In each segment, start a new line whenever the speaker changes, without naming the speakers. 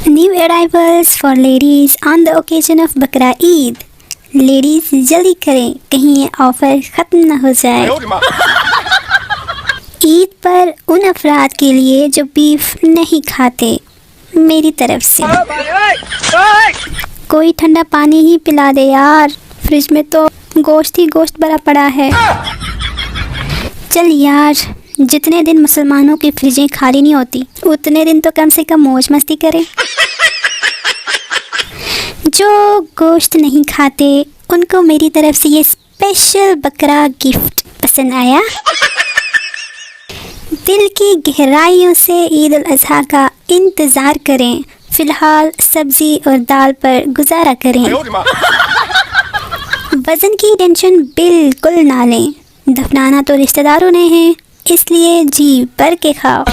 New arrivals for ladies on the occasion of बकरा Eid. Ladies जल्दी करें कहीं ये ऑफर ख़त्म न हो जाए। ईद पर उन अफराद के लिए जो बीफ नहीं खाते, मेरी तरफ से कोई ठंडा पानी ही पिला दे यार, फ्रिज में तो गोश्त ही गोश्त भरा पड़ा है। चल यार, जितने दिन मुसलमानों की फ्रिजें खाली नहीं होती उतने दिन तो कम से कम मौज मस्ती करें। जो गोश्त नहीं खाते उनको मेरी तरफ से ये स्पेशल बकरा गिफ्ट पसंद आया? दिल की गहराइयों से ईद उल अज़हा का इंतज़ार करें। फ़िलहाल सब्ज़ी और दाल पर गुजारा करें। वज़न की टेंशन बिल्कुल ना लें, दफनाना तो रिश्तेदारों ने है, इसलिए जी भर के खाओ।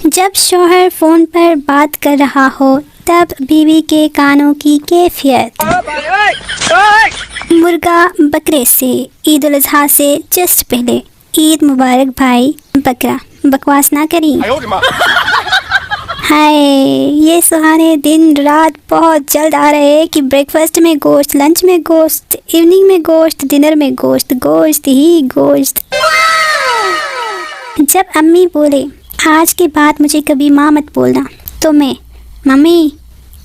जब शौहर फ़ोन पर बात कर रहा हो तब बीवी के कानों की कैफियत। मुर्गा बकरे से ईद उल अज़हा से जस्ट पहले ईद मुबारक भाई। बकरा बकवास ना करी। हाय, ये सुहाने दिन रात बहुत जल्द आ रहे हैं कि ब्रेकफास्ट में गोश्त, लंच में गोश्त, इवनिंग में गोश्त, डिनर में गोश्त, गोश्त ही गोश्त। जब अम्मी बोले आज के बाद मुझे कभी माँ मत बोलना, तो मैं मम्मी,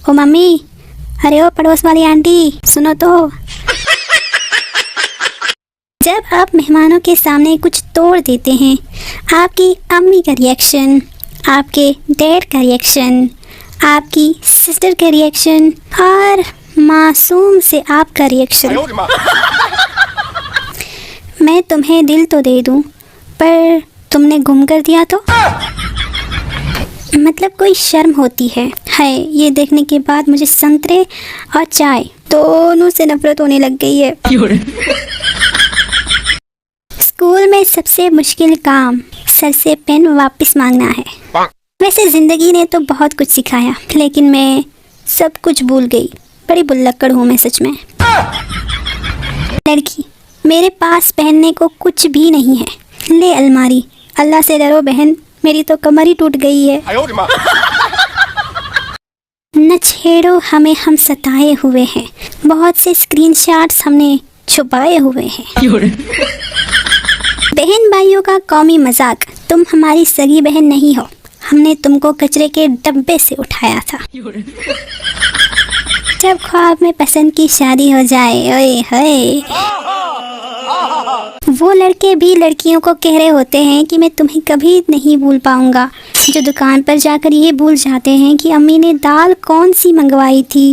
ओ मम्मी, अरे ओ पड़ोस वाली आंटी सुनो तो। जब आप मेहमानों के सामने कुछ तोड़ देते हैं, आपकी अम्मी का रिएक्शन, आपके डैड का रिएक्शन, आपकी सिस्टर का रिएक्शन और मासूम से आपका रिएक्शन। मैं तुम्हें दिल तो दे दूं पर तुमने गुम कर दिया तो? मतलब कोई शर्म होती है। ये देखने के बाद मुझे संतरे और चाय दोनों से नफरत होने लग गई है। स्कूल में सबसे मुश्किल काम सर से पेन वापस मांगना है। वैसे जिंदगी ने तो बहुत कुछ सिखाया, लेकिन मैं सब कुछ भूल गई। बड़ी बुल्लक्कड़ हूँ मैं सच में। लड़की, मेरे पास पहनने को कुछ भी नहीं है, ले अलमारी। अल्लाह से डरो बहन, मेरी तो कमर ही टूट गई है। न छेड़ो हमें, हम सताए हुए हैं, बहुत से स्क्रीनशॉट्स हमने छुपाए हुए हैं। बहन भाइयों का कौमी मजाक, तुम हमारी सगी बहन नहीं हो, हमने तुमको कचरे के डब्बे से उठाया था। जब ख्वाब में पसंद की शादी हो जाए, ओए होए, वो लड़के भी लड़कियों को कह रहे होते हैं कि मैं तुम्हें कभी नहीं भूल पाऊंगा, जो दुकान पर जाकर ये भूल जाते हैं कि अम्मी ने दाल कौन सी मंगवाई थी।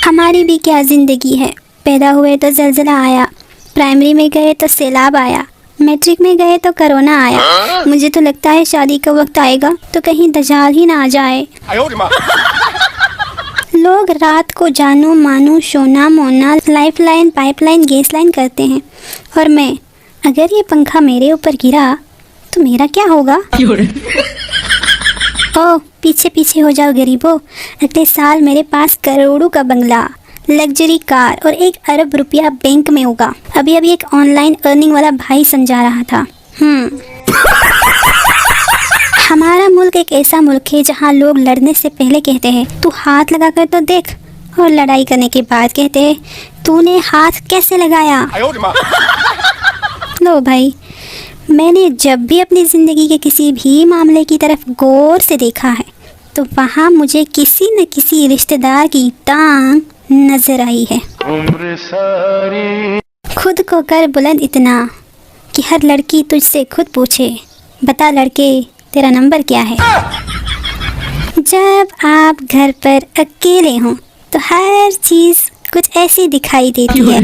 हमारी भी क्या जिंदगी है, पैदा हुए तो जलजला आया, प्राइमरी में गए तो सैलाब आया, मैट्रिक में गए तो कोरोना आया। मुझे तो लगता है शादी का वक्त आएगा तो कहीं दजाल ही ना आ जाए। लोग रात को जानू मानू सोना Mona life line pipeline gas line करते हैं, और मैं, अगर ये पंखा मेरे ऊपर गिरा तो मेरा क्या होगा? ओ पीछे पीछे हो जाओ गरीबों, अगले साल मेरे पास करोड़ों का बंगला, लग्जरी कार और 1 अरब रुपया बैंक में होगा। अभी एक ऑनलाइन अर्निंग वाला भाई समझा रहा था। हमारा मुल्क एक ऐसा मुल्क है जहाँ लोग लड़ने से पहले कहते हैं तू हाथ लगा कर तो देख, और लड़ाई करने के बाद कहते हैं तूने हाथ कैसे लगाया। लो भाई, मैंने जब भी अपनी ज़िंदगी के किसी भी मामले की तरफ गौर से देखा है तो वहाँ मुझे किसी न किसी रिश्तेदार की टांग नजर आई है। खुद को कर बुलंद इतना कि हर लड़की तुझसे खुद पूछे, बता लड़के तेरा नंबर क्या है। जब आप घर पर अकेले हों तो हर चीज़ कुछ ऐसी दिखाई देती है।